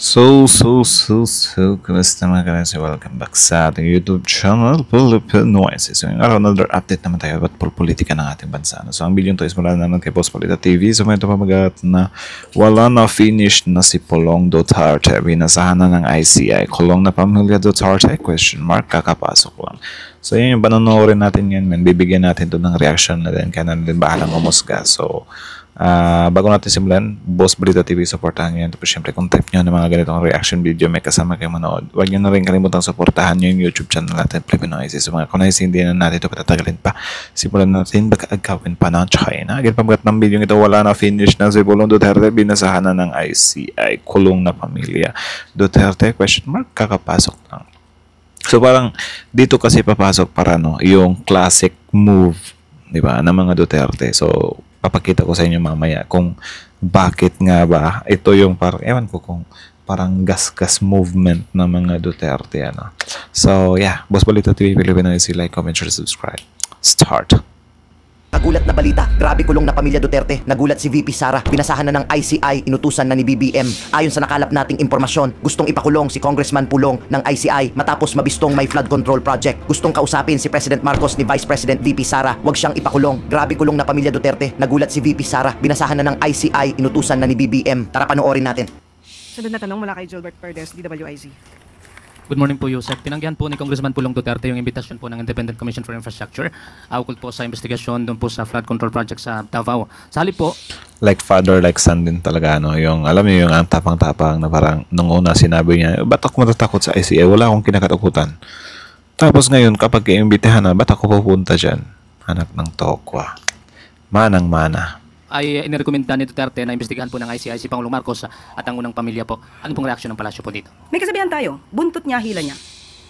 Kumusta mga kanaysi? Welcome back sa ating YouTube channel, Philippinoises. So, yung araw, another update naman tayo about politika ng ating bansa. So, ang video ito is mula naman kay Boss Polita TV. So, may ito pamagat na wala na finish na si Pulong Duterte. Binasahan na ng ICI. Kulong na pamilya Duterte? Question mark, kakapasok lang. So, yun yung panonoorin natin yan, man. Bibigyan natin ito ng reaction na din. Kaya na din bahalang umusga. So, bago natin simulan, Boss Balita TV, supportahan nyo yan. Tapos syempre, kung type nyo ng mga ganitong reaction video, may kasama kayo manood. Huwag nyo na rin kalimutang supportahan nyo yung YouTube channel natin, Philippinoises. So mga kunaysi, hindi na natin ito patatagalin pa. Simulan natin, baka agawin pa ng China. Again, pamagat ng video ito, wala na finish na si Pulong Duterte, binasahan na ng ICI, kulong na pamilya Duterte, question mark, kakapasok lang. So parang dito kasi papasok para yung classic move, di ba, ng mga Duterte. So papakita ko sa inyo mamaya kung bakit nga ba ito yung parang, ewan ko kung parang gas-gas movement ng mga Duterte. So yeah, Boss Balita TV Pilipinas, like, comment, share, subscribe. Start. Nagulat na balita, grabe kulong na pamilya Duterte. Nagulat si VP Sara, binasahan na ng ICI, inutusan na ni BBM. Ayon sa nakalap nating impormasyon, gustong ipakulong si Congressman Pulong ng ICI matapos mabistong may flood control project. Gustong kausapin si President Marcos ni Vice President VP Sara, wag siyang ipakulong. Grabe kulong na pamilya Duterte. Nagulat si VP Sara, binasahan na ng ICI, inutusan na ni BBM. Tara panoorin natin. Sunod na tanong mula kay Gilbert Perdes, DWIZ. Good morning po, Yusek. Tinanggihan po ni Congressman Pulong Duterte yung imbitasyon po ng Independent Commission for Infrastructure ukol po sa investigasyon doon po sa flood control project sa Davao. Sa halip po, Like father, like son din talaga, yung, alam niyo yung ang tapang-tapang na parang nung una sinabi niya, ba't ako matatakot sa ICI? Wala akong kinakatakutan. Tapos ngayon, kapag iimbitahan na, ba't ako pupunta dyan? Anak ng tokwa. Manang-mana. ay inirekomenda ni Duterte na investigahan po ng ICI si Pangulong Marcos at ang unang pamilya po. Ano pong reaksyon ng palasyo po dito? May kasabihan tayo, buntot niya, hila niya.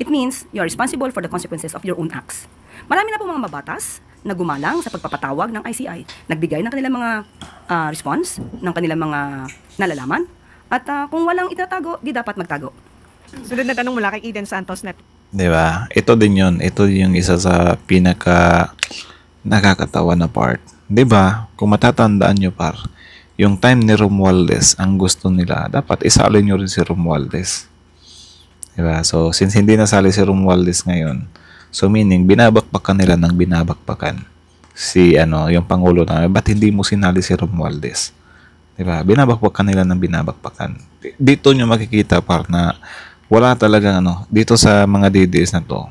It means you are responsible for the consequences of your own acts. Marami na po mga mabatas na gumalang sa pagpapatawag ng ICI. Nagbigay ng kanilang mga response, ng kanilang mga nalalaman. At kung walang itatago, di dapat magtago. Sunod na tanong mula kay Eden Santos Net. Diba? Ito din yun. Ito yung isa sa pinaka nakakatawa na part. Diba? Kung matatandaan nyo par, yung time ni Romualdez, ang gusto nila, dapat isali nyo rin si Romualdez. Diba? So, since hindi nasali si Romualdez ngayon, so meaning, binabakbakan nila ng binabakbakan si, yung Pangulo na, ba't hindi mo sinali si Romualdez? Diba? Binabakbakan nila ng binabakbakan. Dito nyo makikita par na wala talagang dito sa mga DDS na to,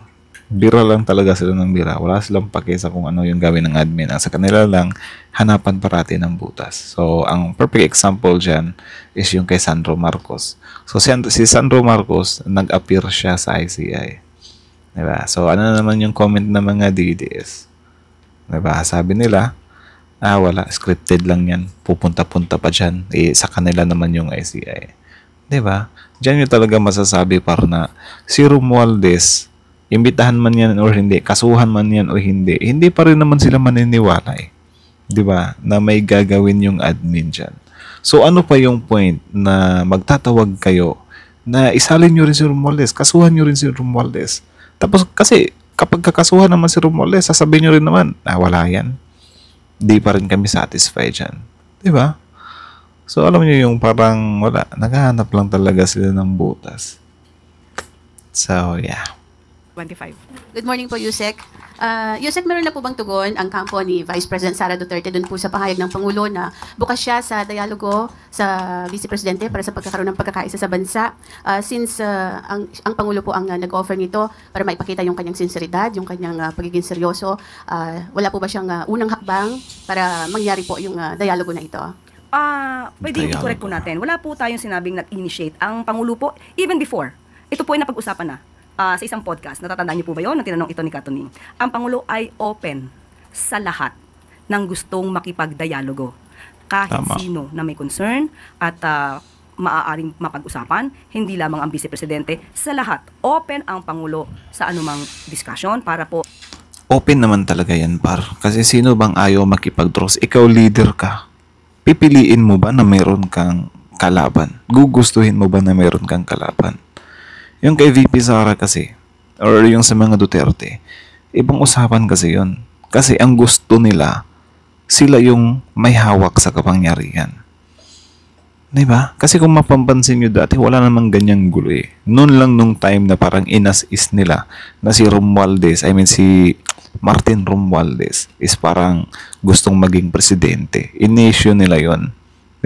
bira lang talaga sila ng bira. Wala silang pake sa kung ano yung gawin ng admin. Sa kanila lang, hanapan parati ng butas. So, ang perfect example dyan is yung kay Sandro Marcos. So, si Sandro Marcos, nag-appear siya sa ICI. Diba? So, ano naman yung comment ng mga DDS? Diba? Sabi nila, wala, scripted lang yan. Pupunta-punta pa dyan. Sa kanila naman yung ICI. Diba? Diyan yung talaga masasabi para na si Romualdez, imbitahan man yan or hindi, kasuhan man yan o hindi, hindi pa rin naman sila maniniwala Di ba? Na may gagawin yung admin dyan. So ano pa yung point na magtatawag kayo na isalin nyo rin si Romualdez, kasuhan nyo rin si Romualdez. Tapos kasi kapag kakasuhan naman si Romualdez, sasabihin nyo rin naman, wala yan. Di pa rin kami satisfied dyan. Di ba? So alam nyo yung parang wala, naghahanap lang talaga sila ng butas. So yeah. 25. Good morning po, Yusek. Yusek, meron na po bang tugon ang kampo ni Vice President Sara Duterte dun po sa pahayag ng Pangulo na bukas siya sa dialogo sa Vice Presidente para sa pagkakaroon ng pagkakaisa sa bansa? Since ang Pangulo po ang nag-offer nito para maipakita yung kanyang sinseridad, yung kanyang pagiging seryoso, wala po ba siyang unang hakbang para mangyari po yung dialogo na ito? Pwede i-correct po natin. Wala po tayong sinabing nag-initiate. Ang Pangulo po, even before, ito po ay napag-usapan na. Sa isang podcast, natatandaan niyo po ba yun? Nang tinanong ito ni Katuning. Ang Pangulo ay open sa lahat ng gustong makipagdialogo. Kahit Tama. sino na may concern at maaaring mapag-usapan, hindi lamang ang Vice Presidente, sa lahat. Open ang Pangulo sa anumang discussion para po Open naman talaga yan par. Kasi sino bang ayaw makipag-draws? Ikaw leader ka. Pipiliin mo ba na mayroon kang kalaban? Gugustuhin mo ba na mayroon kang kalaban? Yung kay VP Sara kasi, or yung sa mga Duterte, ibang usapan kasi yun. Kasi ang gusto nila, sila yung may hawak sa kapangyarihan. Di ba? Kasi kung mapapansin nyo dati, wala namang ganyang gulo eh. Noon lang nung time na parang inas-is nila na si Romualdez, I mean si Martin Romualdez is parang gustong maging presidente. In-issue nila yon.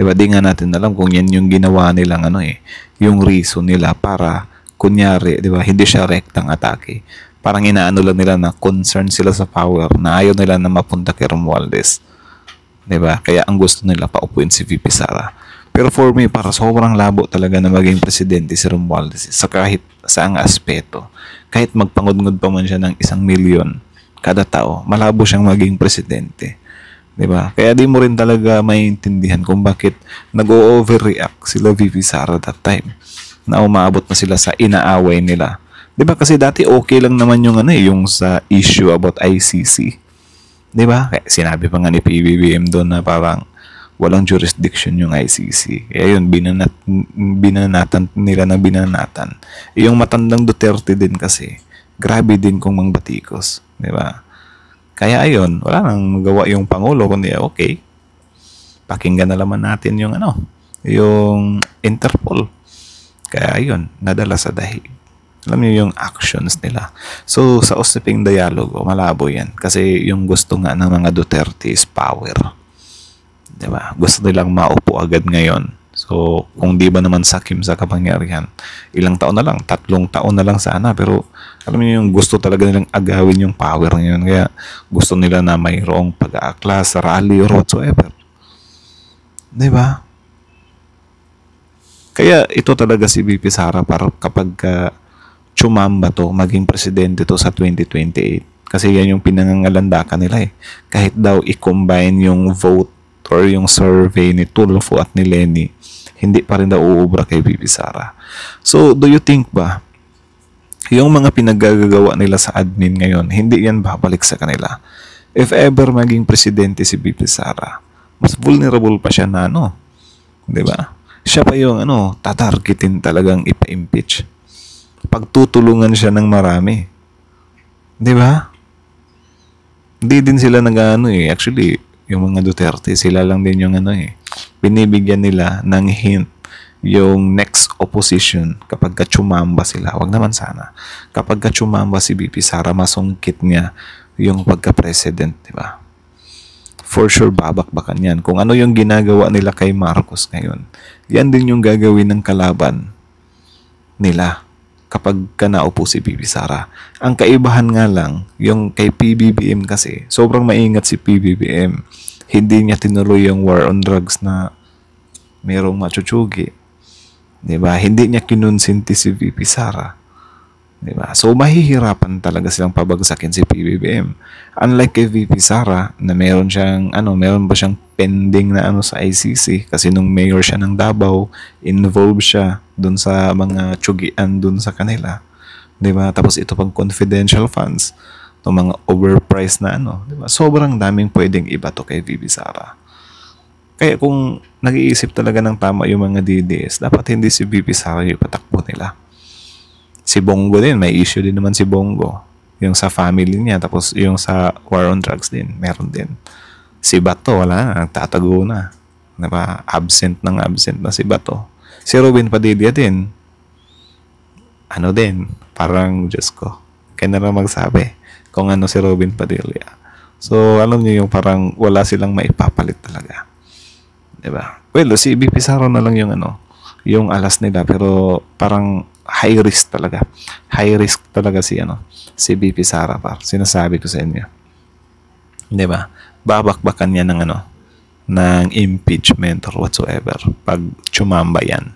Di ba? Di nga natin alam kung yan yung ginawa nilang ano eh, yung reason nila para kunyari, di ba, hindi siya rektang atake. Parang inaano lang nila na concerned sila sa power na ayaw nila na mapunta kay Romualdez. Di ba? Kaya ang gusto nila paupuin si VP Sara. Pero for me, para sobrang labo talaga na maging presidente si Romualdez sa kahit saang aspeto. Kahit magpangudngod pa man siya ng 1,000,000 kada tao, malabo siyang maging presidente. 'Di ba? Kaya di mo rin talaga maintindihan kung bakit nag-overreact sila VP Sara that time. Na umaabot na sila sa inaaway nila. 'Di ba? Kasi dati okay lang naman yung ano yung sa issue about ICC. 'Di ba? Sinabi pa nga ni PBBM doon na parang walang jurisdiction yung ICC. Kaya yun, binanatan nila na binanatan. Yung matandang Duterte din kasi, grabe din kung mangbatikos. Di ba? Kaya ayun, wala nang magawa yung Pangulo, kundi okay, pakinggan na naman natin yung ano, yung Interpol. Kaya ayun, nadala sa dahig. Alam niyo yung actions nila. So, sa usaping dialogo, malabo yan. Kasi yung gusto nga ng mga Duterte is power. Diba? Gusto nilang maupo agad ngayon. So, kung di ba naman sakim sa kapangyarihan, ilang taon na lang, 3 taon na lang sana. Pero, alam niyo yung gusto talaga nilang agawin yung power ngayon. Kaya, gusto nila na mayroong pag-aaklas, rally, or whatsoever. Diba? Kaya, ito talaga si VP Sara para kapag tsumamba to, maging presidente to sa 2028. Kasi yan yung pinangangalandakan nila eh. Kahit daw i-combine yung vote or yung survey ni Tulfo at ni Lenny, hindi pa rin daw uubra kay VP Sara. So, do you think ba, yung mga pinagagawa nila sa admin ngayon, hindi yan babalik sa kanila? If ever maging presidente si VP Sara, mas vulnerable pa siya na ano, di ba? Siya pa yung ano, tatargetin talagang ipa-impeach. Pagtutulungan siya ng marami. Di ba? Hindi din sila nag-ano eh. Actually, yung mga Duterte, sila lang din yung ano eh. Binibigyan nila ng hint yung next opposition kapag katsumamba sila. Wag naman sana. Kapag katsumamba si VP Sara, masungkit niya yung pagka-president, di ba? For sure, babakbakan yan. Kung ano yung ginagawa nila kay Marcos ngayon, yan din yung gagawin ng kalaban nila kapag naupo si VP Sara. Ang kaibahan nga lang, yung kay PBBM kasi, sobrang maingat si PBBM. Hindi niya tinuloy yung war on drugs na merong machuchugi. Diba? Hindi niya kinonsinti si VP Sara. Diba? So, mahihirapan talaga silang pabagsakin si PBBM. Unlike kay VP Sara, na meron ba siyang pending na sa ICC kasi nung mayor siya ng Davao, involved siya dun sa mga tsugian dun sa kanila. Diba? Tapos ito pang confidential funds, itong mga overpriced na diba? Sobrang daming pwedeng ibato kay VP Sara. Kaya kung nag-iisip talaga ng tama yung mga DDS, dapat hindi si VP Sara yung patakbo nila. Si Bongo din, may issue din naman si Bongo. Yung sa family niya, tapos yung sa war on drugs din, meron din. Si Bato, wala na, tatago na. Diba? Absent na si Bato. Si Robin Padilla din, din, parang Diyos ko, kaya na lang magsabi kung ano si Robin Padilla. So, alam niyo yung parang wala silang maipapalit talaga. Diba? Well, si BP Sara na lang yung alas nila, pero parang high risk talaga. High risk talaga si BP Sara par. Sinasabi ko sa inyo. 'Di ba? Babakbakan niya ng impeachment or whatsoever pag tsumamba yan.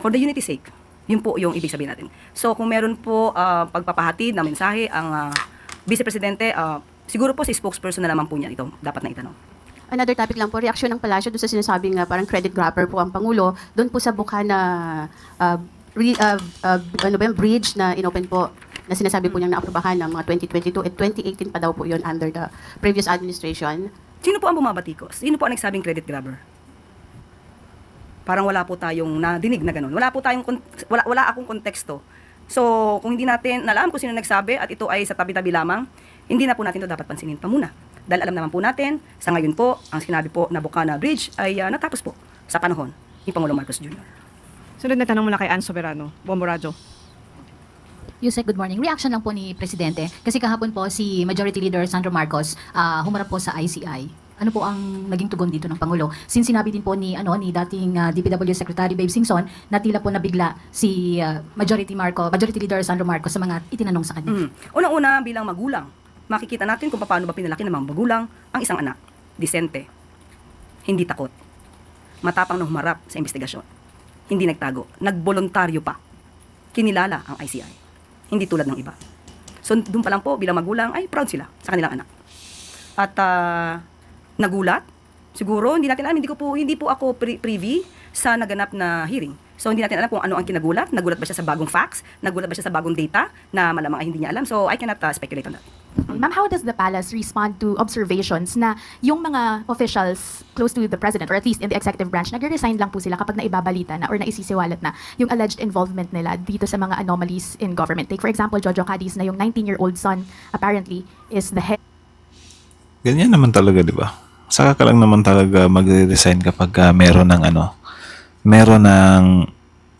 For the unity sake, yun po yung ibig sabihin natin. So, kung meron po pagpapahatid na mensahe ang Vice Presidente, siguro po si spokesperson na naman po niya ito dapat na itanong. Another topic lang po, reaksyon ng palasyo doon sa sinasabing parang credit grabber po ang Pangulo, doon po sa Bukana bridge na inopen po, na sinasabi po niyang naaprobahan ng mga 2022 at 2018 pa daw po yun under the previous administration. Sino po ang bumabatikos? Sino po ang nagsabing credit grabber? Parang wala po tayong nadinig na ganun. Wala akong konteksto. So, kung hindi natin alam kung sino nagsabi at ito ay sa tabi-tabi lamang, hindi na po natin ito dapat pansinin pa muna. Dahil alam naman po natin, sa ngayon po, ang sinabi po na Bukana Bridge ay natapos po. sa panahon ni Pangulong Marcos Jr. Sunod na tanong mula kay Ann Soberano. Bombo Radyo. Yusek, good morning. Reaction lang po ni Presidente. Kasi kahapon po si Majority Leader Sandro Marcos humarap po sa ICI. Ano po ang naging tugon dito ng Pangulo? Since sinabi din po ni dating DPW Secretary Babe Singson na tila po nabigla si Majority Leader Sandro Marcos sa mga itinanong sa kanya. Unang-una, bilang magulang, makikita natin kung paano ba pinalaki ng mga magulang ang isang anak. Disente. Hindi takot. Matapang na humarap sa investigasyon. Hindi nagtago. Nagbolontaryo pa. Kinilala ang ICI. Hindi tulad ng iba. So, doon pa lang po, bilang magulang, ay proud sila sa kanilang anak. At nagulat, siguro, hindi natin alam, hindi po ako privy sa naganap na hearing. So, hindi natin alam kung ano ang kinagulat. Nagulat ba siya sa bagong facts? Nagulat ba siya sa bagong data na malamang ay hindi niya alam? So, I cannot speculate on that. Ma'am, how does the palace respond to observations na yung mga officials close to the president or at least in the executive branch nagre-resign lang po sila kapag naibabalita na or naisisiwalat na yung alleged involvement nila dito sa mga anomalies in government? Take for example, Jojo Cadiz na yung 19-year-old son apparently is the head. Ganyan naman talaga, di ba? Saka ka lang naman talaga magre-resign kapag meron ng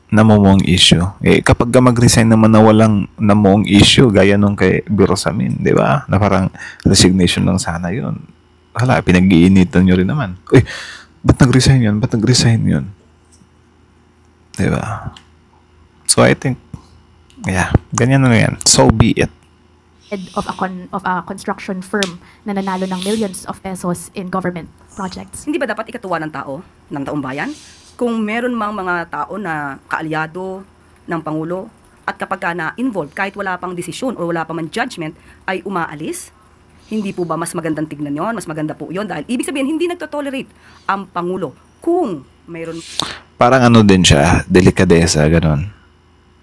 namumong issue. Kapag ka mag-resign naman na walang namumong issue, gaya nung kay Birosamin, di ba? Na parang resignation lang sana yun. Hala, pinag-iinitan nyo rin naman. Uy, ba't nag-resign yun? Ba't nag-resign yun? Di ba? So, I think, yeah, ganyan na yan. So be it. Head of a construction firm na nanalo ng millions of pesos in government projects. Hindi ba dapat ikatuwa ng taong bayan? Kung meron mang mga tao na kaalyado ng Pangulo at kapag ka na-involved, kahit wala pang desisyon o wala pa man judgment, ay umaalis, hindi po ba mas magandang tignan yon? Mas maganda po yon dahil ibig sabihin, hindi nagtotolerate ang Pangulo kung mayroon... Parang ano din siya, delikadesa, ganun.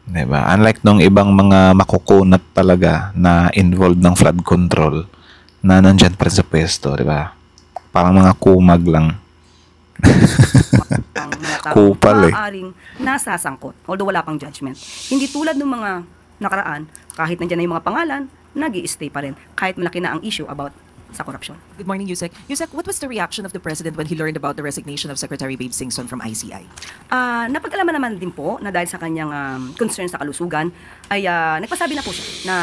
Diba? Unlike nung ibang mga makukunat talaga na involved ng flood control na nandyan pa rin sa pwesto, diba? Parang mga kumag lang. ang mga tao Kupal maaaring nasasangkot, although wala pang judgment. Hindi tulad ng mga nakaraan, kahit nandiyan na yung mga pangalan, nag-i-stay pa rin, kahit malaki na ang issue about sa korupsyon. Good morning, Yusek. Yusek, what was the reaction of the President when he learned about the resignation of Secretary Babe Singson from ICI? Napag-alaman naman din po na dahil sa kanyang concern sa kalusugan, ay nagpasabi na po siya na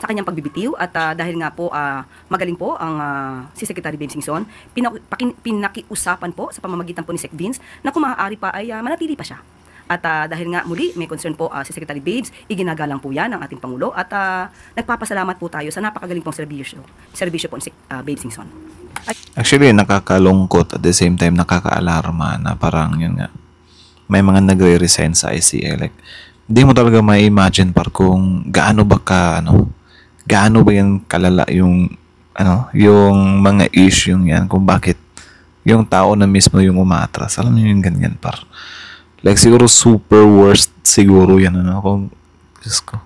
sa kanyang pagbibitiw at dahil nga po magaling po ang si Secretary Babe Singson, pinakiusapan po sa pamamagitan po ni Sec Vince na kung maaari pa ay manatili pa siya. At dahil nga muli may concern po si Secretary Babes, iginagalang po yan ng ating Pangulo at nagpapasalamat po tayo sa napakagaling pong serbisyo po ni Babe Singson. Actually, nakakalungkot at the same time nakaka-alarma na parang yun nga, may mga nagre-resign sa ICI. Like, hindi mo talaga ma-imagine kung gaano ba yan kalala yung mga issue yan, kung bakit yung tao na mismo yung umaatras. Alam niyo yung ganyan like siguro super worst siguro yan kung Diyos ko.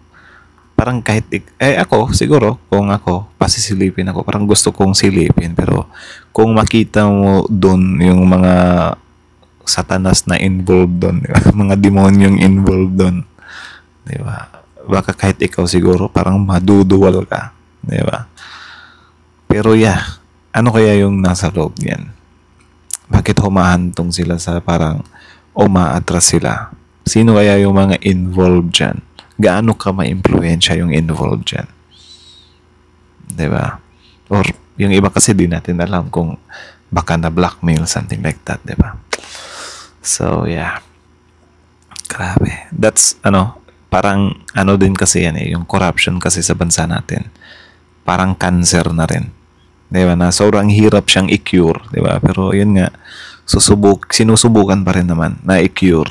Parang kahit ako siguro kung ako pasisilipin ako, parang gusto kong silipin, pero kung makita mo doon yung mga satanas na involved doon, mga demonyong involved doon, di ba? Baka kahit ikaw siguro parang maduduwal ka, di ba? Pero yeah, ano kaya yung nasa loob niyan? Bakit humahantong sila sa parang umaatras sila? Sino kaya yung mga involved dyan? Gaano ka ma-impluensya yung involved dyan? Diba? Or yung iba kasi di natin alam kung baka na blackmail, something like that, diba? So, yeah. Grabe. That's, parang din kasi yan yung corruption kasi sa bansa natin. Parang cancer na rin. Diba? Na sobrang hirap siyang i-cure, diba? Pero yun nga, sinusubukan pa rin naman na i-cure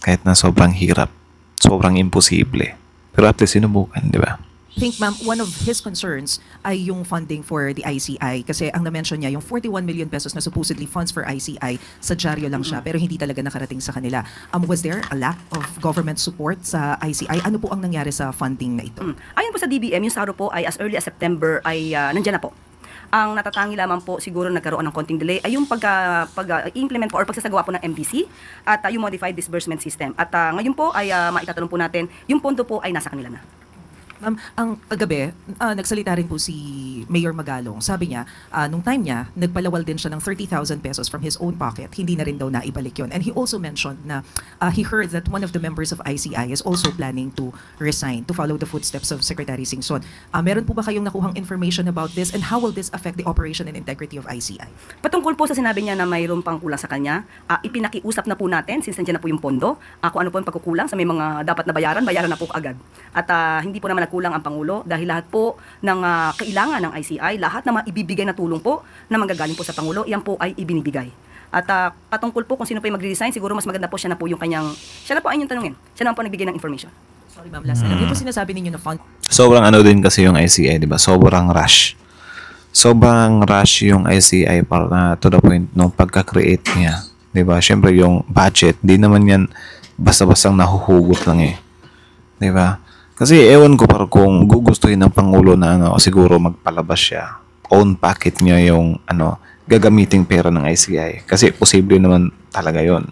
kahit na sobrang hirap, sobrang imposible, pero at least sinubukan, di ba? I think, ma'am, one of his concerns ay yung funding for the ICI kasi ang na-mention niya, yung 41 million pesos na supposedly funds for ICI, sadyaryo lang siya pero hindi talaga nakarating sa kanila. Was there a lack of government support sa ICI? Ano po ang nangyari sa funding na ito? Ayon po sa DBM, yung saro po ay as early as September ay nandiyan na po. Ang natatangi lamang po siguro nagkaroon ng konting delay ay yung pag-implement po or pagsasagawa po ng MDC at yung modified disbursement system. At ngayon po ay maitatanong po natin, yung pondo po ay nasa kanila na. Ma'am, ang kagabi, nagsalita rin po si Mayor Magalong. Sabi niya, nung time niya, nagpalawal din siya ng 30,000 pesos from his own pocket. Hindi na rin daw naibalik yun. And he also mentioned na he heard that one of the members of ICI is also planning to resign to follow the footsteps of Secretary Singson. Meron po ba kayong nakuhang information about this, and how will this affect the operation and integrity of ICI? Patungkol po sa sinabi niya na mayroon pang kulang sa kanya, ipinakiusap na po natin, since nandiyan na po yung pondo, kung ano po yung pagkukulang sa may mga dapat na bayaran na po agad. At hindi po naman nagkulang ang Pangulo dahil lahat po ng kailangan ng ICI, lahat na ibibigay na tulong po na manggagaling po sa Pangulo, yan po ay ibinibigay. At patungkol po kung sino po yung magre-resign, siguro mas maganda po siya na po yung kanyang, siya na po ay yung tanungin, siya na po nagbigay ng information. Sorry ma'am, last na. Yung po sinasabi ninyo na fund. Sobrang ano din kasi yung ICI, di ba? Sobrang rush. Sobrang rush yung ICI para to the point nung pagka-create niya. Di ba? Siyempre yung budget, di naman yan basta-bastang nahuhugot lang eh. Di ba? Kasi ewan ko par kung gugustuhin ng Pangulo na siguro magpalabas siya. Own pocket niya yung gagamiting pera ng ICI. Kasi posible naman talaga yon.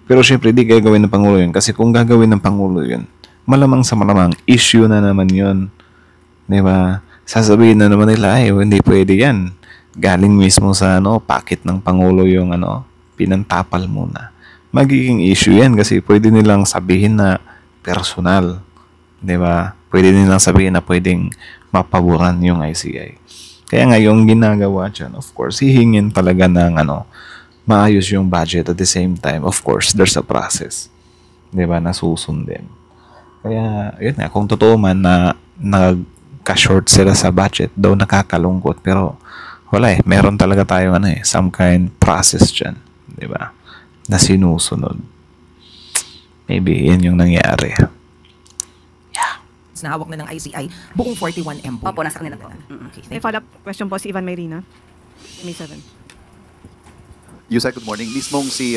Pero syempre di gagawin ng Pangulo yun. Kasi kung gagawin ng Pangulo yun, malamang sa malamang issue na naman yun. Di ba? Sasabihin na naman nila, hindi pwede yan. Galing mismo sa pocket ng Pangulo yung pinantapal muna. Magiging issue yan kasi pwede nilang sabihin na personal. Diba? Pwede nilang sabihin na pwedeng mapaboran yung ICI. Kaya nga yung ginagawa dyan, of course, hihingin talaga ng maayos yung budget at the same time. Of course, there's a process. Diba? Nasusundin. Kaya, yun nga, kung totoo man na nagka-short sila sa budget, daw nakakalungkot. Pero, wala eh. Meron talaga tayong some kind process dyan. Diba? Na sinusunod. Maybe, yan yung nangyari. Na hawak na ng ICI, buong 41M po. Opo, nasa kanila po. Okay, May thank you. follow-up question po si Ivan Mayrina. May 7. Yusek, good morning. Mismong si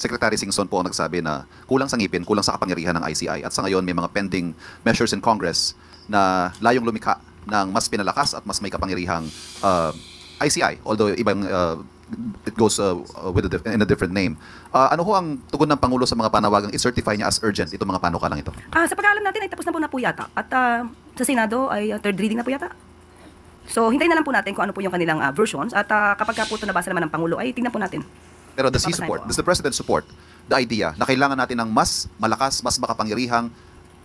Secretary Singson po ang nagsabi na kulang sa ngipin, kulang sa kapangyarihan ng ICI. At sa ngayon, may mga pending measures in Congress na layong lumikha ng mas pinalakas at mas may kapangyarihang ICI. Although ibang it goes in a different name. Ano ho ang tugon ng Pangulo sa mga panawagang i-certify niya as urgent itong mga panukalang ito? Sa pag-aalam natin ay tapos na po yata. At sa Senado ay third reading na po yata. So, hintayin na lang po natin kung ano po yung kanilang versions. At kapag po ito nabasa naman ng Pangulo, ay tingnan po natin. Pero does he support, does the President support the idea na kailangan natin ng mas malakas, mas makapangyarihang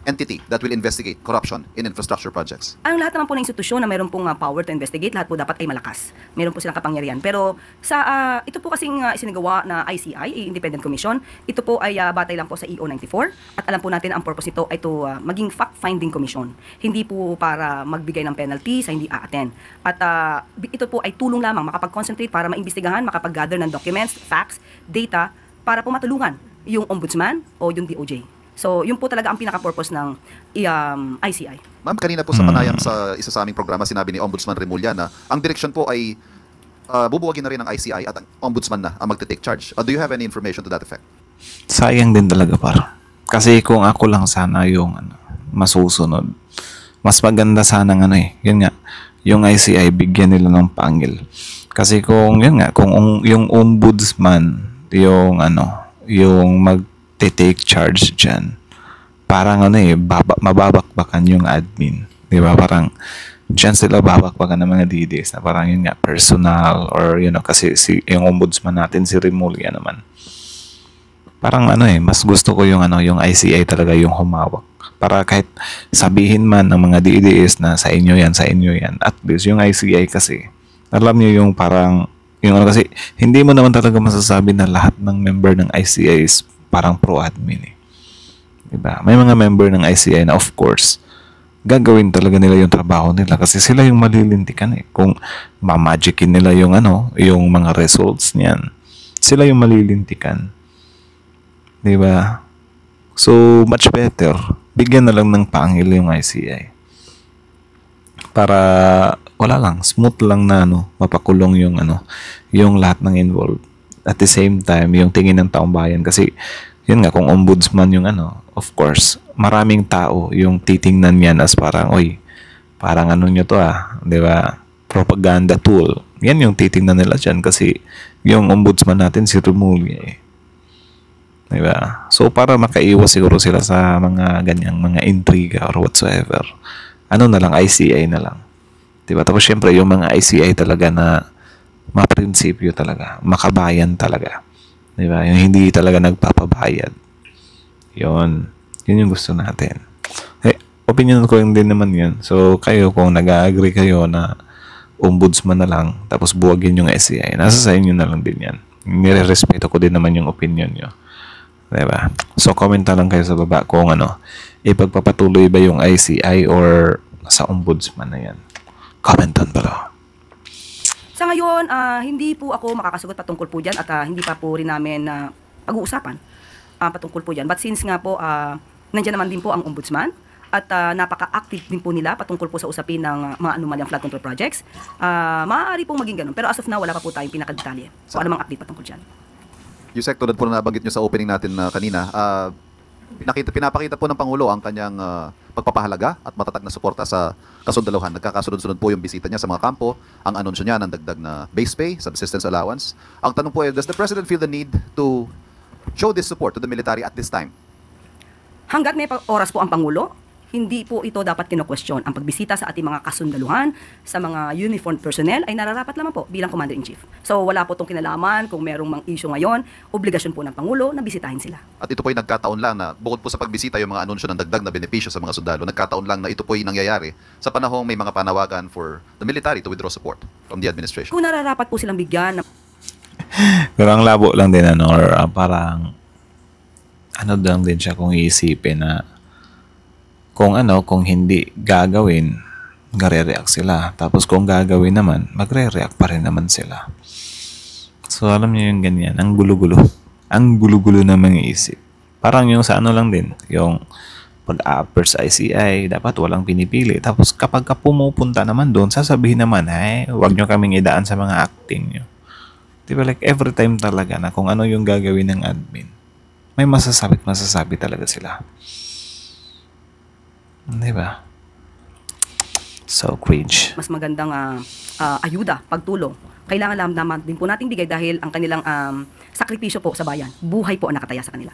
entity that will investigate corruption in infrastructure projects? Ang lahat naman po ng institusyon na meron pong power to investigate, lahat po dapat ay malakas. Meron po silang kapangyarihan. Pero sa ito po kasing isinagawa na ICI, Independent Commission, ito po ay batay lang po sa EO 94 at alam po natin ang purpose nito ay to maging fact-finding commission. Hindi po para magbigay ng penalty sa hindi a-attend. At ito po ay tulong lamang makapag-concentrate para maimbestigahan, makapag-gather ng documents, facts, data para po matulungan yung ombudsman o yung DOJ. So, yun po talaga ang pinaka-purpose ng ICI. Ma'am, kanina po sa panayam sa isa sa aming programa, sinabi ni Ombudsman Remulla na ang direksyon po ay bubuwagin na rin ng ICI at ang Ombudsman na ang magte-take charge. Do you have any information to that effect? Sayang din talaga par. Kasi kung ako lang sana yung masusunod, mas maganda sana yun nga, yung ICI bigyan nila ng pangil. Kasi kung yun nga, kung yung ombudsman yung yung mag-take charge dyan, parang mababakbakan yung admin. Di ba? Parang dyan sila babakbakan ng mga DDS na parang yun nga, personal or kasi yung ombudsman natin si Remulla naman. Parang mas gusto ko yung yung ICI talaga yung humawak. Para kahit sabihin man ng mga DDS na sa inyo yan, at least yung ICI kasi, alam niyo yung parang, kasi hindi mo naman talaga masasabi na lahat ng member ng ICI is parang pro-admin eh. Diba? May mga member ng ICI na of course, gagawin talaga nila yung trabaho nila kasi sila yung malilintikan eh. Kung mamagicin nila yung yung mga results niyan, sila yung malilintikan. Diba? So, much better, bigyan na lang ng pangil yung ICI. Para, wala lang, smooth lang na mapakulong yung yung lahat ng involved. At the same time, yung tingin ng taong bayan. Kasi, yun nga, kung ombudsman yung of course, maraming tao yung titingnan yan as parang, parang nyo to di ba? Propaganda tool. Yan yung titingnan nila dyan kasi yung ombudsman natin si Remulla eh. Di ba? So, para makaiwas siguro sila sa mga ganyang mga intriga or whatsoever, ano na lang, ICI na lang. Diba? Tapos syempre, yung mga ICI talaga na maprinsipyo talaga, makabayan talaga. Diba? Yung hindi talaga nagpapabayad. Yun yung gusto natin. Opinion ko yung din naman yun. So, kayo, kung nag-agree kayo na ombudsman na lang, tapos buwagin yung ICI, nasa sa inyo na lang din yan. Nire-respeto ko din naman yung opinion nyo. Diba? So, comment na lang kayo sa baba kung ipagpapatuloy ba yung ICI or sa ombudsman na yan. Comment down below. Sa ngayon, hindi po ako makakasagot patungkol po dyan at hindi pa po rin namin pag-uusapan patungkol po dyan. But since nga po, nandiyan naman din po ang ombudsman at napaka-active din po nila patungkol po sa usapin ng mga anomalyang flood control projects, maaari pong maging ganun. Pero as of now, wala pa po tayong pinakadetalye. So, ano mang update patungkol dyan? Yusek, tulad po na nabanggit nyo sa opening natin kanina, pinapakita po ng Pangulo ang kanyang pagpapahalaga at matatag na suporta sa kasundaluhan. Nagkakasunod-sunod po yung bisita niya sa mga kampo, ang anunsyo niya ng dagdag na base pay, subsistence allowance. Ang tanong po ay, does the President feel the need to show this support to the military at this time? Hanggat may oras po ang Pangulo, hindi po ito dapat kino-question. Ang pagbisita sa ating mga kasundaluhan, sa mga uniformed personnel, ay nararapat lamang po bilang Commander-in-Chief. So wala po itong kinalaman kung merong mang issue ngayon, obligasyon po ng Pangulo na bisitahin sila. At ito po ay nagkataon lang na, bukod po sa pagbisita yung mga anunsyo ng dagdag na benepisyo sa mga sundalo, nagkataon lang na ito po ay nangyayari sa panahong may mga panawagan for the military to withdraw support from the administration. Kung nararapat po silang bigyan ng Pero ang labo lang din, or parang lang din siya kung iisipin na kung hindi gagawin, magre-react sila. Tapos kung gagawin naman, magre-react pa rin naman sila. So alam niyo yung ganyan, ang gulo-gulo. Ang gulo-gulo na mga isip. Parang yung sa lang din, yung pag-upper sa ICI, dapat walang pinipili. Tapos kapag ka pumupunta naman doon, sasabihin naman, huwag nyo kaming idaan sa mga acting nyo. Diba, like every time talaga na kung ano yung gagawin ng admin, may masasabi talaga sila. Diba? So cringe. mas magandang ayuda, pagtulong. Kailangan naman din po nating bigay dahil ang kanilang sakripisyo po sa bayan, buhay po ang nakataya sa kanila.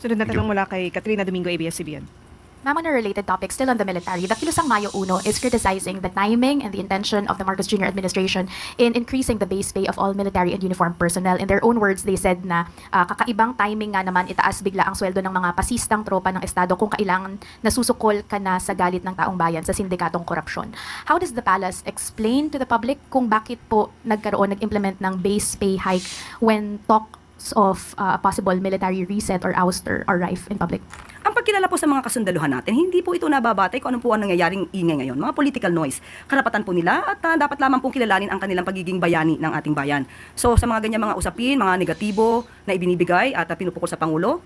Sunod na tanong mula kay Katrina Domingo, ABS-CBN. Ma'am, on a related topic, still on the military, the Kilusang Mayo Uno is criticizing the timing and the intention of the Marcos Jr. administration in increasing the base pay of all military and uniformed personnel. In their own words, they said na kakaibang timing nga naman itaas bigla ang sweldo ng mga pasistang tropa ng Estado kung kailangan nasusukol ka na sa galit ng taong bayan sa sindikatong korupsyon. How does the palace explain to the public kung bakit po nag-implement ng base pay hike when talks of a possible military reset or ouster are rife in public? Ang pagkilala po sa mga kasundaluhan natin, hindi po ito nababatay kung ano po ang nangyayaring ingay ngayon. Mga political noise. Karapatan po nila at dapat lamang pong kilalanin ang kanilang pagiging bayani ng ating bayan. So sa mga ganyan mga usapin, mga negatibo na ibinibigay at pinupukol sa Pangulo,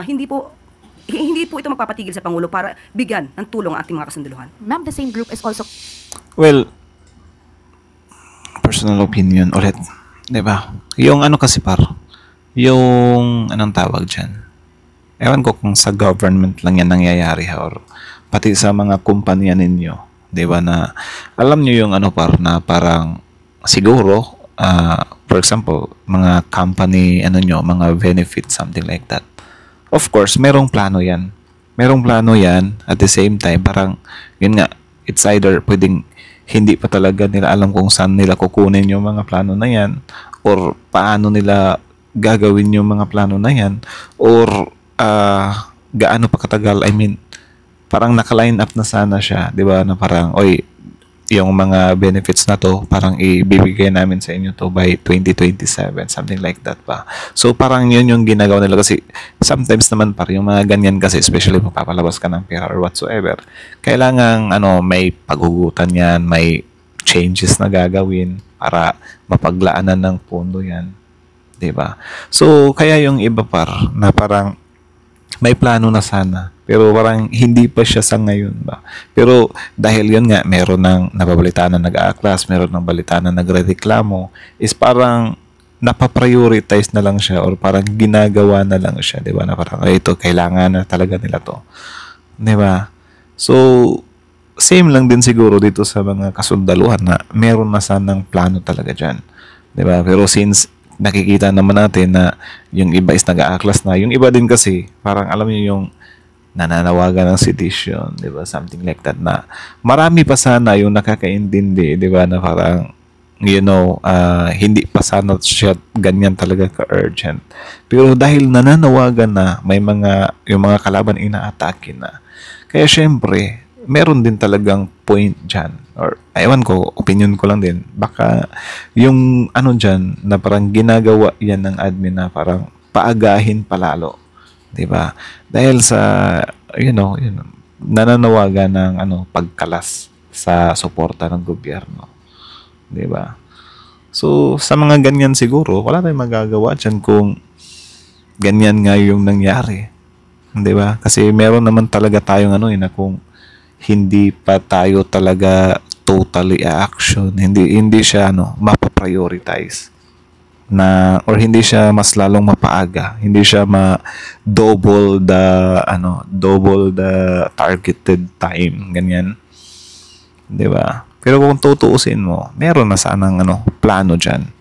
hindi po ito magpapatigil sa Pangulo para bigyan ng tulong ang ating mga kasundaluhan. Ma'am, the same group is also... Well, personal opinion ulit. Diba? Yung kasi yung anong tawag dyan? Ewan ko kung sa government lang yan nangyayari or pati sa mga kumpanya ninyo. Diba na alam nyo yung na parang siguro, for example, mga company, mga benefits, something like that. Of course, merong plano yan. Merong plano yan at the same time, parang, yun nga, it's either pwedeng hindi pa talaga nila alam kung saan nila kukunin yung mga plano na yan or paano nila gagawin yung mga plano na yan or gaano pa katagal, parang naka-line up na sana siya, di ba, na parang, yung mga benefits na to, parang ibibigay namin sa inyo to by 2027, something like that pa. So, parang yun yung ginagawa nila kasi sometimes naman yung mga ganyan kasi, especially magpapalabas ka ng pera or whatsoever, kailangan, may paghugutan yan, may changes na gagawin para mapaglaanan ng pondo yan. Diba? So, kaya yung iba na parang may plano na sana. Pero parang hindi pa siya sa ngayon ba. Pero dahil yun nga, meron ng nababalitaan na nag-aaklas, meron ng balitaan na nagrereklamo, is parang napaprioritize na lang siya or parang ginagawa na lang siya. Diba? Na parang, ito, kailangan na talaga nila to. Diba? So, same lang din siguro dito sa mga kasundaluhan na meron na sanang plano talaga dyan. Diba? Pero since nakikita naman natin na yung iba is nag-aaklas na. Yung iba din kasi, parang alam niyo yung nananawagan ng sedition, di ba? Something like that na marami pa sana yung nakakaintindi, di ba? Na parang, hindi pa sana siya ganyan talaga ka-urgent. Pero dahil nananawagan na, yung mga kalaban inaatake na. Kaya syempre, meron din talagang point dyan. Or, ewan ko, opinion ko lang din. Baka yung dyan, na parang ginagawa yan ng admin na parang paagahin palalo. Diba? Dahil sa, nananawagan ng pagkalas sa suporta ng gobyerno. Diba? So, sa mga ganyan siguro, wala tayong magagawa dyan kung ganyan nga yung nangyari. Diba? Kasi meron naman talaga tayong na kung hindi pa tayo talaga totally action, hindi siya mapa-prioritize na, or hindi siya mas lalong mapaaga, hindi siya double the targeted time, ganyan, 'di ba? Pero kung tutuusin mo, meron na sanang plano diyan.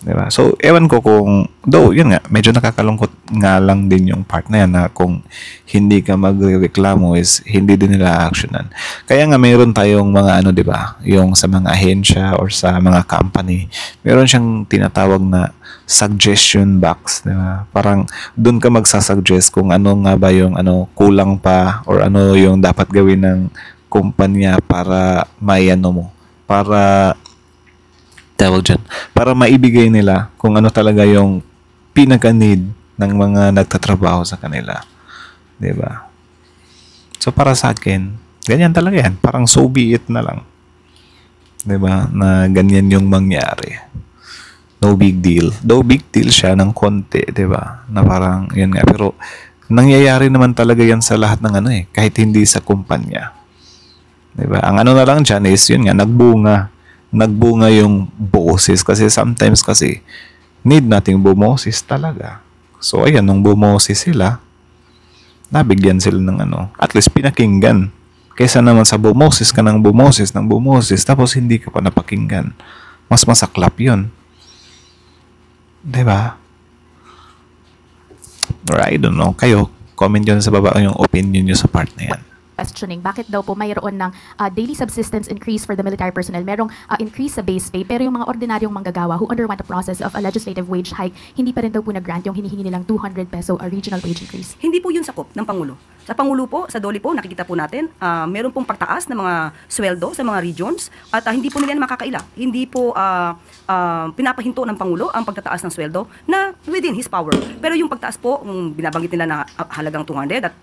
'Di ba? So, ewan ko kung, though, yun nga, medyo nakakalungkot nga lang din yung part na yan na kung hindi ka magreklamo is hindi din nila actionan. Kaya nga mayroon tayong mga 'di ba, yung sa mga ahensya or sa mga company, meron siyang tinatawag na suggestion box, 'di ba? Parang doon ka magsasuggest kung ano nga ba yung kulang pa or ano yung dapat gawin ng kumpanya para para maibigay nila kung ano talaga yung pinaka-need ng mga nagtatrabaho sa kanila. 'Di ba? So, para sa akin, ganyan talaga yan. Parang so be it na lang. 'Di ba? Na ganyan yung mangyari. No big deal. Though big deal siya ng konti, 'di ba? Na parang, yun nga. Pero, nangyayari naman talaga yan sa lahat ng kahit hindi sa kumpanya. 'Di ba? Ang na lang dyan is, yun nga, nagbunga yung boses kasi sometimes kasi need nating bumoses talaga. So ayan, nung bumoses sila, nabigyan sila ng at least pinakinggan. Kaysa naman sa bumoses ka ng bumoses tapos hindi ka pa napakinggan. Mas masaklap yun. Diba? Or I don't know. Kayo, comment yun sa baba yung opinion nyo sa part na yan. Questioning, bakit daw po mayroon ng daily subsistence increase for the military personnel, merong increase sa base pay, pero yung mga ordinaryong manggagawa who underwent the process of a legislative wage hike, hindi pa rin daw po nag-grant yung hinihingi nilang 200 peso regional wage increase. Hindi po yun sakop ng Pangulo. Sa Pangulo po, sa DOLE po, nakikita po natin, meron pong pagtaas ng mga sweldo sa mga regions at hindi po nila makakaila. Hindi po pinapahinto ng Pangulo ang pagtataas ng sweldo na within his power. Pero yung pagtaas po, binabanggit nila na halagang 200 at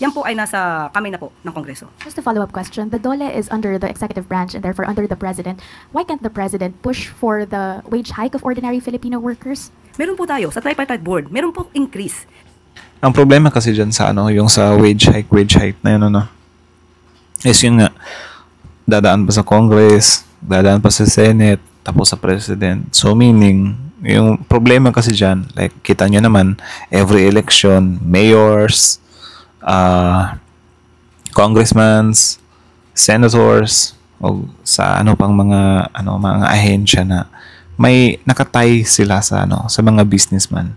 yan po ay nasa kamay na po ng Kongreso. Just a follow-up question. The DOLE is under the executive branch and therefore under the President. Why can't the President push for the wage hike of ordinary Filipino workers? Meron po tayo, sa tripartite board, meron po increase. Ang problema kasi dyan sa yung sa wage hike na yun, is yun nga, dadaan pa sa Congress, dadaan pa sa Senate, tapos sa President. So meaning, yung problema kasi dyan, like kita nyo naman, every election, mayors, congressmans, senators, o sa pang mga ahensya na may nakatay sila sa sa mga businessman.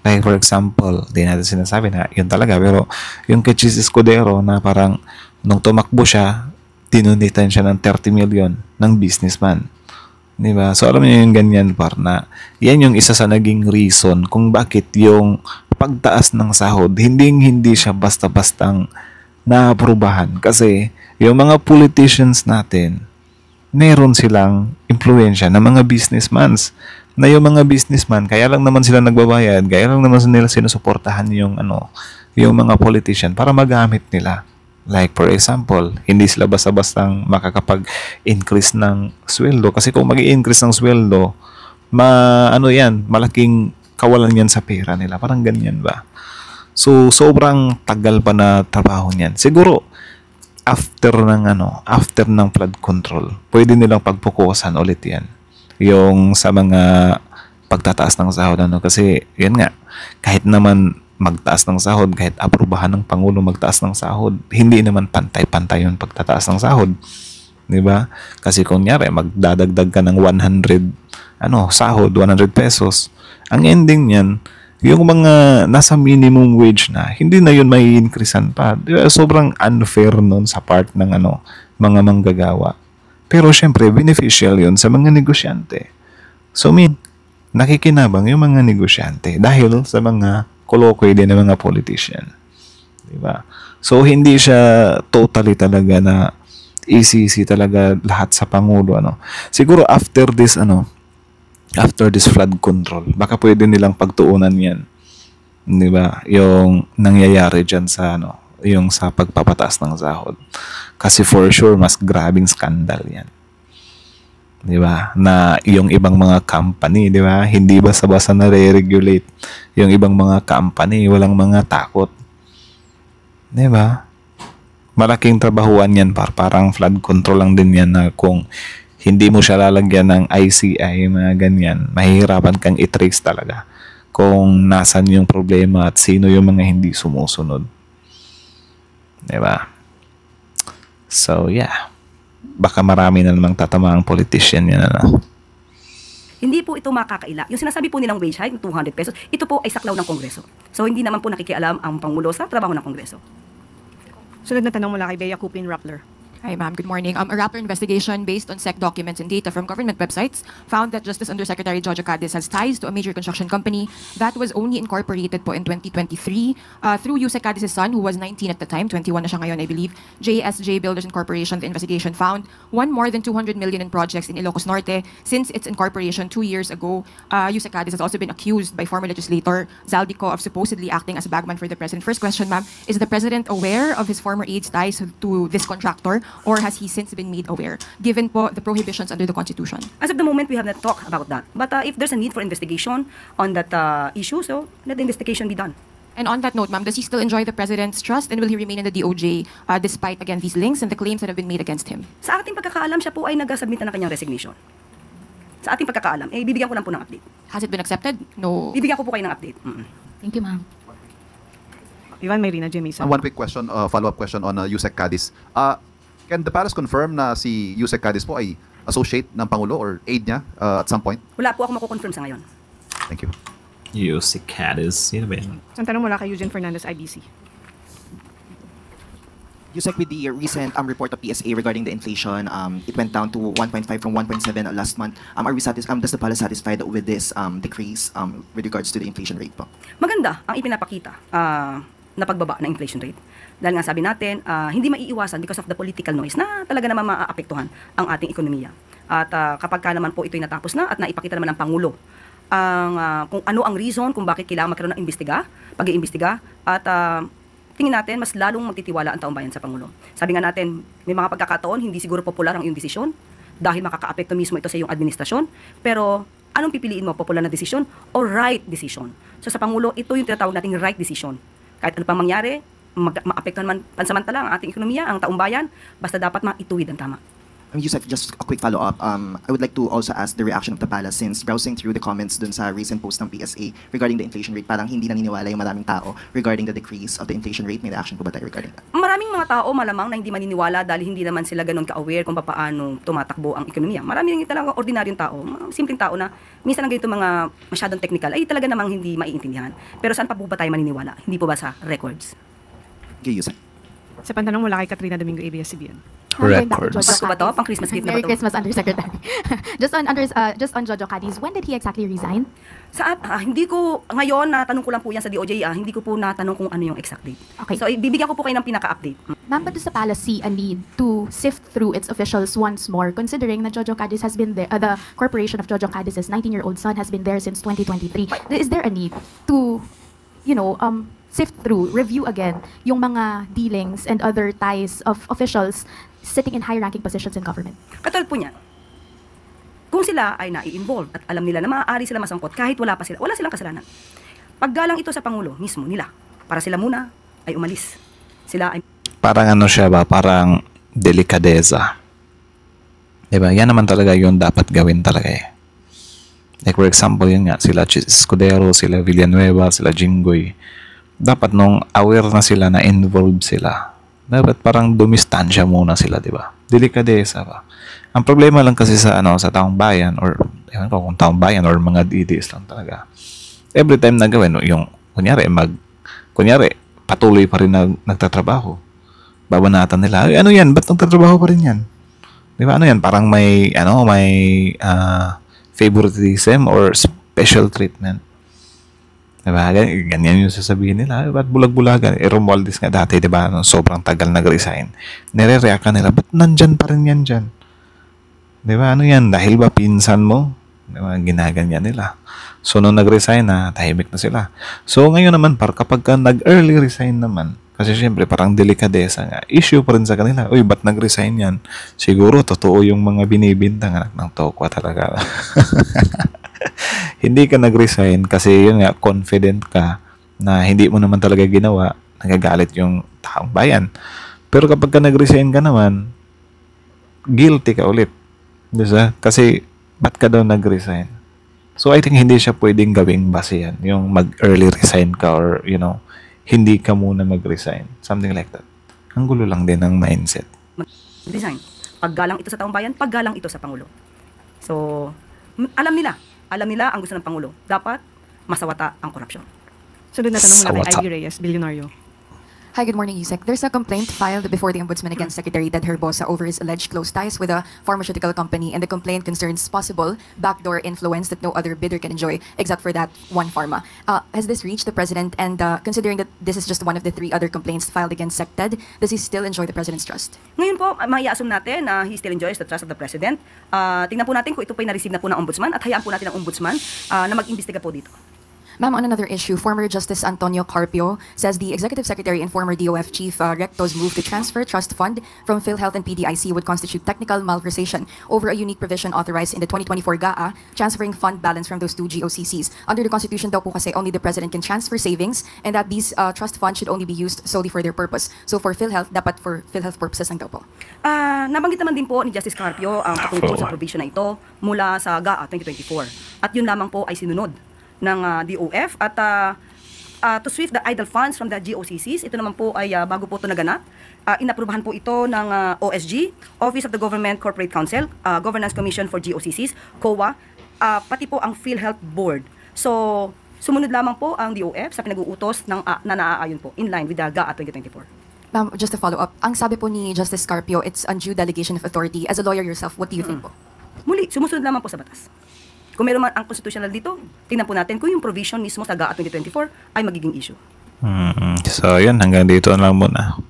Like for example, di natin sinasabi na yun talaga, pero yung kay Chis Escudero na parang nung tumakbo siya, tinunitan siya ng 30 million ng businessman. Di ba? So alam niyo yung ganyan na yan yung isa sa naging reason kung bakit yung pagtaas ng sahod, hindi siya basta-bastang naaprubahan. Kasi yung mga politicians natin, meron silang impluensya ng mga businessmen. Na yung mga businessman, kaya lang naman sila nagbabayad, kaya lang naman nila sinusuportahan yung yung mga politician para magamit nila. Like for example, hindi sila basta-bastang makakapag-increase ng sweldo kasi kung mag-i-increase ng sweldo, malaking kawalan yan sa pera nila. Parang ganyan ba? So sobrang tagal pa na trabaho niyan. Siguro after ng flood control, pwede nilang pagpukusan ulit yan. Yung sa mga pagtataas ng sahod kasi yun nga, kahit naman magtaas ng sahod, kahit aprubahan ng Pangulo magtaas ng sahod, hindi naman pantay-pantay yung pagtataas ng sahod, di ba? Kasi kung nyari magdadagdag ka ng 100 sahod, 100 pesos, ang ending niyan Yung mga nasa minimum wage na, hindi na yun may increasean pa. Di ba? Sobrang unfair nun sa part ng mga manggagawa. Pero syempre, beneficial yun sa mga negosyante. So, nakikinabang yung mga negosyante dahil sa mga kolokoy din ng mga politician. Di ba? So, hindi siya totally talaga na easy talaga lahat sa Pangulo. Siguro after this flood control, baka pwede nilang pagtuunan yan. Di ba? Yung nangyayari dyan sa yung sa pagpapataas ng sahod. Kasi for sure, mas grabing skandal yan. Di ba? Na yung ibang mga company, di ba? Hindi basta-basta na re-regulate. Yung ibang mga company, walang mga takot. Di ba? Malaking trabahuan yan, parang flood control lang din yan na kung hindi mo siya lalagyan ng ICI, mga ganyan, mahihirapan kang i-trace talaga kung nasan yung problema at sino yung mga hindi sumusunod. Diba? So, yeah. Baka marami na namang tatama ang politician yan. Hindi po ito makakaila. Yung sinasabi po nilang wage hike, 200 pesos, ito po ay saklaw ng Kongreso. So, hindi naman po nakikialam ang Pangulo sa trabaho ng Kongreso. Sunod na tanong mula kay Bea Cupin Rappler. Hi, ma'am. Good morning. A Rappler investigation based on SEC documents and data from government websites found that Justice Undersecretary Jojo Cadiz has ties to a major construction company that was only incorporated po in 2023 through Yusek Cadiz's son, who was 19 at the time, 21 na siya ngayon, I believe. JSJ Builders Incorporation, the investigation found won more than 200 million in projects in Ilocos Norte since its incorporation 2 years ago. Yusek Cadiz has also been accused by former legislator Zaldico of supposedly acting as a bagman for the president. First question, ma'am, is the president aware of his former aide's ties to this contractor, or has he since been made aware, given po the prohibitions under the Constitution? As of the moment, we have not talked about that. But if there's a need for investigation on that issue, so let the investigation be done. And on that note, ma'am, does he still enjoy the president's trust, and will he remain in the DOJ despite, again, these links and the claims that have been made against him? Sa ating pagkakaalam, siya po ay nag-submit na ng kanyang resignation. Sa ating pagkakaalam, bibigyan ko lang po ng update. Has it been accepted? No. Bibigyan ko po kayo ng update. Thank you, ma'am. Ivan Mayrina, Jamisa. One quick question, follow-up question on Yusek Cadiz. Can the Palace confirm na si Yusek Cadiz po ay associate ng Pangulo or aide niya at some point? Wala po ako mako-confirm sa ngayon. Thank you. Yusek Cadiz. Sino ba yan? Ang tanong mula kay Eugene Fernandez, IBC. Yusek, with the recent report of PSA regarding the inflation, it went down to 1.5 from 1.7 last month. Are we does the Palace satisfied with this decrease with regards to the inflation rate po? Maganda ang ipinapakita na pagbaba ng inflation rate. Dahil nga sabi natin, hindi maiiwasan because of the political noise na talaga naman maaapektuhan ang ating ekonomiya. At kapag ka naman po ito'y natapos na at naipakita naman ng Pangulo kung ano ang reason kung bakit kailangan magkaroon ng pag-iimbestiga at tingin natin mas lalong magtitiwala ang taong bayan sa Pangulo. Sabi nga natin, may mga pagkakataon hindi siguro popular ang iyong desisyon dahil makakaapekto mismo ito sa iyong administrasyon, pero anong pipiliin mo, popular na desisyon o right decision? So sa Pangulo, ito yung tinatawag nating right decision. Kahit ano pang mangyari, maapektuhan man pansamantala ang ating ekonomiya, ang taong bayan, basta dapat maituwid ang tama. Yusek, just a quick follow-up. I would like to also ask the reaction of the Palace since browsing through the comments dun sa recent post ng PSA regarding the inflation rate, parang hindi naniniwala yung maraming tao regarding the decrease of the inflation rate. May reaction po ba tayo regarding that? Maraming mga tao malamang na hindi maniniwala dahil hindi naman sila ganun ka-aware kung paano tumatakbo ang ekonomiya. Marami rin talagang ordinaryong tao, mga simpleng tao na minsan ang ganito mga masyadong technical ay talaga namang hindi maiintindihan. Pero saan pa po ba tayo maniniwala? Hindi po ba sa records? Yusek. Sa pantanong mula kay Katrina Domingo, ABS-CBN. Records. Pasko ba to? Pang Christmas gift na ba Merry to? Christmas, Undersecretary. just on Jojo Cadiz, when did he exactly resign? Hindi ko, ngayon, natanong ko lang po yan sa DOJ, hindi ko po natanong kung ano yung exact date. Okay. So, bibigyan ko po kayo ng pinaka-update. Ma'am, but does the Palace see a need to sift through its officials once more, considering that Jojo Cadiz has been there, the corporation of Jojo Cadiz's 19-year-old son has been there since 2023. Is there a need to, sift through, review again, yung mga dealings and other ties of officials sitting in high-ranking positions in government? Katulad po niyan, kung sila ay nai-involve at alam nila na maaari sila masangkot kahit wala silang kasalanan. Paggalang ito sa Pangulo mismo nila, para sila muna ay umalis. Sila ay... Parang siya ba? Parang delikadeza. Diba? Yan naman talaga yung dapat gawin talaga eh. Like for example, yun nga, sila Escudero, sila Villanueva, sila Jinggoy. Dapat nung aware na sila na involved sila, dapat parang dumistansya muna sila, di ba? Delikadesa ba? Ang problema lang kasi sa sa taong bayan or ewan ko kung taong bayan or mga DDS lang talaga. every time na gawin, yung, kunyari, patuloy pa rin nagtatrabaho. Babanatan nila, ano yan, ba't nagtatrabaho pa rin yan? Di ba, ano yan, parang may favoritism or special treatment. Diba? Ganyan yung sasabihin nila. Ba't bulag-bulagan? Romualdez nga dati, diba? Sobrang tagal nag-resign. Nire-react ka nila. Ba't nandyan pa rin yan dyan? Diba? Ano yan? Dahil ba pinsan mo? Diba? Ginaganyan nila. So, nung nag-resign na, tahimik na sila. So, ngayon naman, kapag ka nag-early resign naman, kasi syempre, parang delikadesa nga, issue pa rin sa kanila. Uy, ba't nag-resign yan? Siguro, totoo yung mga binibintang anak ng tokwa talaga. Hindi ka nag-resign kasi yun nga, confident ka na hindi mo naman talaga ginawa, nagagalit yung taong bayan. Pero kapag ka nag-resign ka naman, guilty ka ulit. Diba? Kasi, ba't ka daw nag-resign? So, I think hindi siya pwedeng gawing base yan. Yung mag-early resign ka or, hindi ka muna mag-resign. Something like that. Ang gulo lang din ng mindset. Mag-resign. Paggalang ito sa taong bayan, paggalang ito sa Pangulo. So, alam nila ang gusto ng Pangulo. Dapat masawata ang korupsyon. Sunod na tanong mula kay Sawata. Ivy Reyes, Bilyonaryo. Hi, good morning, Yusek. There's a complaint filed before the Ombudsman against Secretary Ted Herbosa over his alleged close ties with a pharmaceutical company, and the complaint concerns possible backdoor influence that no other bidder can enjoy except for that one pharma. Has this reached the President, and considering that this is just one of the 3 other complaints filed against SecTed, does he still enjoy the President's trust? Ngayon po, mai-assume natin na he still enjoys the trust of the President. Tingnan po natin kung ito po ay na-receive na po ng Ombudsman at hayaan po natin ang Ombudsman na mag-imbestiga po dito. Ma'am, on another issue, former Justice Antonio Carpio says the Executive Secretary and former DOF Chief Recto's move to transfer trust fund from PhilHealth and PDIC would constitute technical malversation over a unique provision authorized in the 2024 GAA, transferring fund balance from those 2 GOCCs. Under the Constitution daw po kasi only the President can transfer savings, and that these trust funds should only be used solely for their purpose. So for PhilHealth, dapat for PhilHealth purposes lang daw po. Nabanggit naman din po ni Justice Carpio ang patungkol sa provision na ito mula sa GAA 2024. At yun lamang po ay sinunod ng DOF at to sweep the idle funds from the GOCCs. Ito naman po ay bago po ito naganap. Inaprubahan po ito ng OSG, Office of the Government Corporate Council, Governance Commission for GOCCs, COA, pati po ang PhilHealth Board. So, sumunod lamang po ang DOF sa pinag-uutos na naaayon po in line with the GAA 2024. Ma'am, just to follow up, ang sabi po ni Justice Carpio, it's undue delegation of authority. As a lawyer yourself, what do you think po? Muli, sumusunod lamang po sa batas. Kung meron man ang constitutional dito, tingnan po natin kung yung provision mismo sa GAA 2024 ay magiging issue. So, yun. Hanggang dito lang muna.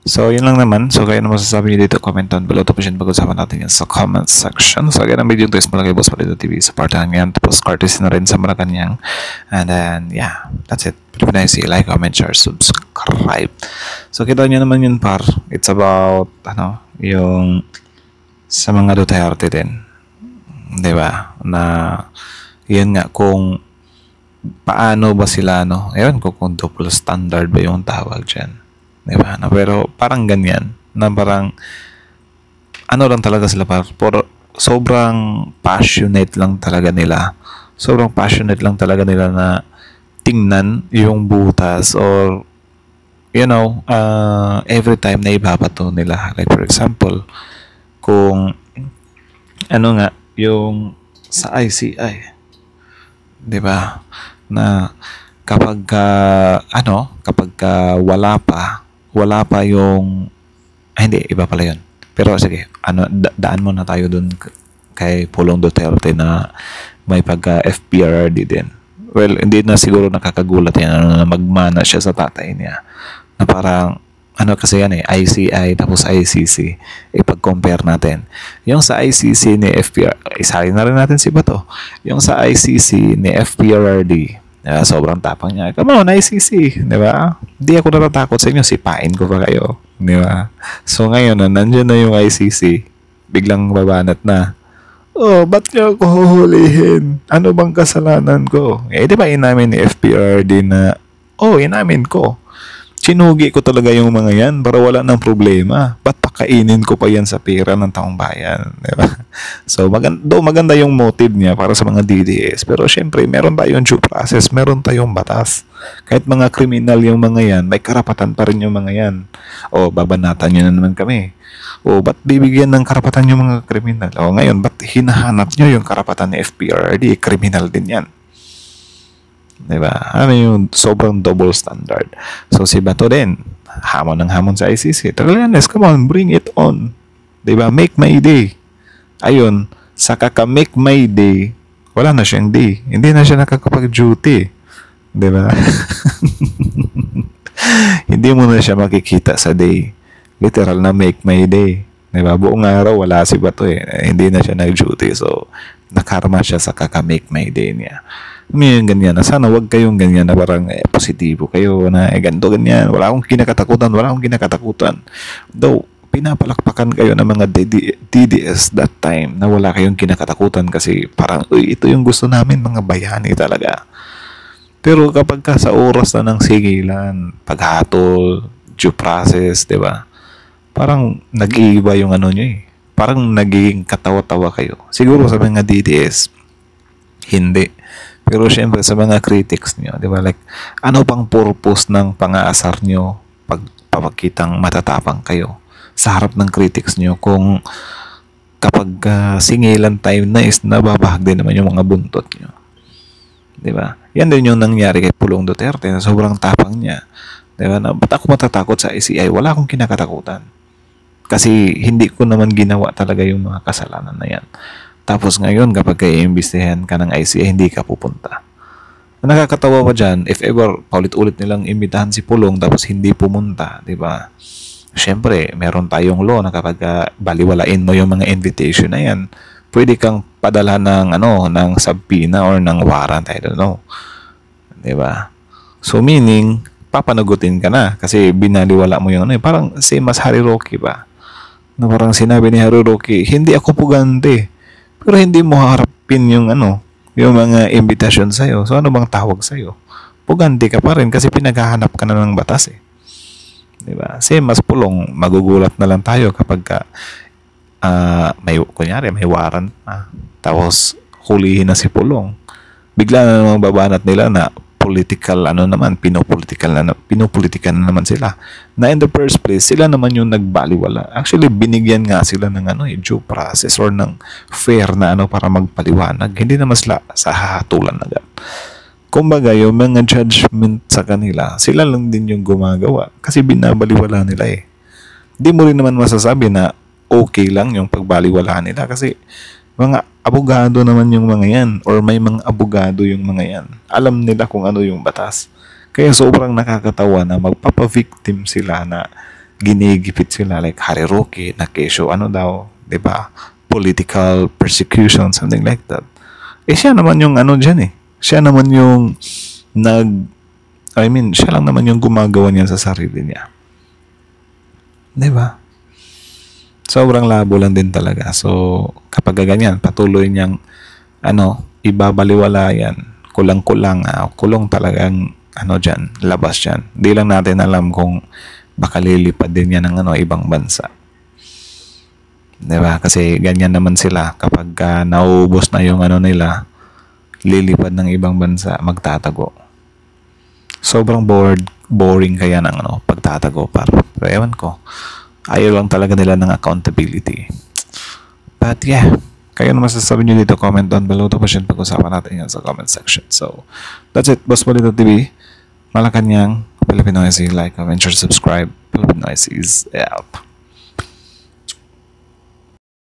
So, yun lang naman. So, kaya naman sasabi niyo dito, comment down below. Tapos yun, pag-usapan natin yan sa comment section. So, again, ang video ito is mula kay Boss Palito TV. Supportahan yan. Tapos, courtesy na rin sa Malacanang. And then, yeah. That's it. Pilipinas, like, comment, share, subscribe. So, kita nyo naman yun, par. It's about, yung sa mga Duterte din. Diba? Na yan nga kung paano ba sila ewan ko kung double standard ba yung tawag dyan, diba? Pero parang ganyan na parang lang talaga sila sobrang passionate lang talaga nila na tingnan yung butas or every time na ibabato nila, like for example kung yung sa ICI, 'di ba? Na kapag wala pa yung hindi iba pala 'yon. Pero sige, daan muna tayo dun kay Pulong Duterte na may pagka-FPRRD din. Well, hindi na siguro nakakagulat yan na magmana siya sa tatay niya. Na parang kasi yan ICI tapos ICC. Ipag-compare natin. Yung sa ICC ni FPR, isali na rin natin si Bato. Yung sa ICC ni FPRRD, sobrang tapang niya. Come on, ICC, di ba? Hindi ako natatakot sa inyo, sipain ko pa kayo. Di ba? So ngayon, nandiyan na yung ICC, biglang babanat na, ba't niyo ako huhulihin? Ano bang kasalanan ko? Di ba inamin ni FPRRD na, inamin ko. Sinugi ko talaga yung mga yan para wala ng problema. Ba't pakainin ko pa yan sa pera ng taong bayan? Diba? So, maganda yung motive niya para sa mga DDS. Pero syempre, meron tayong due process, meron tayong batas. Kahit mga kriminal yung mga yan, may karapatan pa rin yung mga yan. Babanatan nyo na naman kami. Ba't bibigyan ng karapatan yung mga kriminal? Ngayon, ba't hinahanap nyo yung karapatan ni FPRRD? Kriminal din yan. Diba? Ano yung sobrang double standard. So si Bato din, hamon ng hamon sa ICC. Trillanes, come on, bring it on. Diba? Make my day. Ayun, sa kaka-make my day, wala na siyang day. Hindi na siya nakakapag-duty. Diba? Hindi mo na siya makikita sa day. Literal na make my day. Diba? Buong araw, wala si Bato eh. Hindi na siya nag-duty. So, nakarma siya sa kaka-make my day niya. May ganyan na sana wag kayong ganyan na parang positibo kayo na ganito ganyan, wala akong kinakatakutan. Though pinapalakpakan kayo ng mga DDS that time na wala kayong kinakatakutan kasi parang ito yung gusto namin mga bayani talaga. Pero kapag ka sa oras na ng sigilan, paghatol, due process, di ba? Parang nag-iiba yung ano nyo eh. Parang naging katawa-tawa kayo. Siguro sa mga DDS, hindi. Pero syempre sa mga critics nyo, di ba? Like, ano pang purpose ng pang-aasar nyo pagpapakitang matatapang kayo sa harap ng critics nyo kung kapag singilan time na is nababahag din naman yung mga buntot nyo. Di ba? Yan din yung nangyari kay Pulong Duterte na sobrang tapang niya. Di ba? Na, ba't ako matatakot sa ICI? Wala akong kinakatakutan. Kasi hindi ko naman ginawa talaga yung mga kasalanan na yan. Tapos ngayon, kapag i-imbestihan ka ng ICI, hindi ka pupunta. Nakakatawa pa dyan, if ever paulit-ulit nilang imbitahan si Pulong tapos hindi pumunta, di ba? Siyempre, meron tayong law na kapag baliwalain mo yung mga invitation na yan, pwede kang padala ng, ng subpoena or ng warrant, I don't know. Di ba? So, meaning, papanagutin ka na kasi binaliwala mo yung parang same as Harry Roque ba? Na parang sinabi ni Harry Roque, hindi ako pugante. Pero hindi mo harapin yung yung mga invitation sa'yo. So ano bang tawag sa'yo? Puganti ka pa rin kasi pinaghahanap ka na ng batas eh. Diba? Same as Pulong, magugulat na lang tayo kapag may warrant na. Tapos hulihin na si Pulong. Bigla na namang babanat nila na political pinopolitical na naman sila. Na in the first place, sila naman yung nagbaliwala. Actually, binigyan nga sila ng due process or ng fair na para magpaliwanag. Hindi naman sila sa hahatulan agad. Kumbaga, yung mga judgment sa kanila, sila lang din yung gumagawa. Kasi binabaliwala nila eh. Hindi mo rin naman masasabi na okay lang yung pagbaliwala nila kasi mga abogado naman yung mga yan or may mga abogado yung mga yan. Alam nila kung ano yung batas. Kaya sobrang nakakatawa na magpapavictim sila na ginigipit sila like Harry Roque na kesyo diba? Political persecution, something like that. Siya naman yung dyan eh. Siya naman yung siya lang naman yung gumagawa niyan sa sarili niya. Diba? Sobrang labo lang din talaga. So, kapag ganyan, patuloy niyang ibabaliwala yan. Kulang-kulang, kulong talagang dyan, labas dyan. Di lang natin alam kung baka lilipad din yan ng ibang bansa. Diba? Kasi ganyan naman sila. Kapag naubos na yung nila, lilipad ng ibang bansa, magtatago. Sobrang boring kaya ng pagtatago para. Pero ewan ko. Ayaw lang talaga nila ng accountability. But yeah, kayo naman sasabihin nyo dito, comment down below. Tapos yun, pag-usapan natin yan sa comment section. So, that's it. Boss Balito TV. Malacanang, Filipino IC. Like, comment, share, subscribe. Filipino IC is out.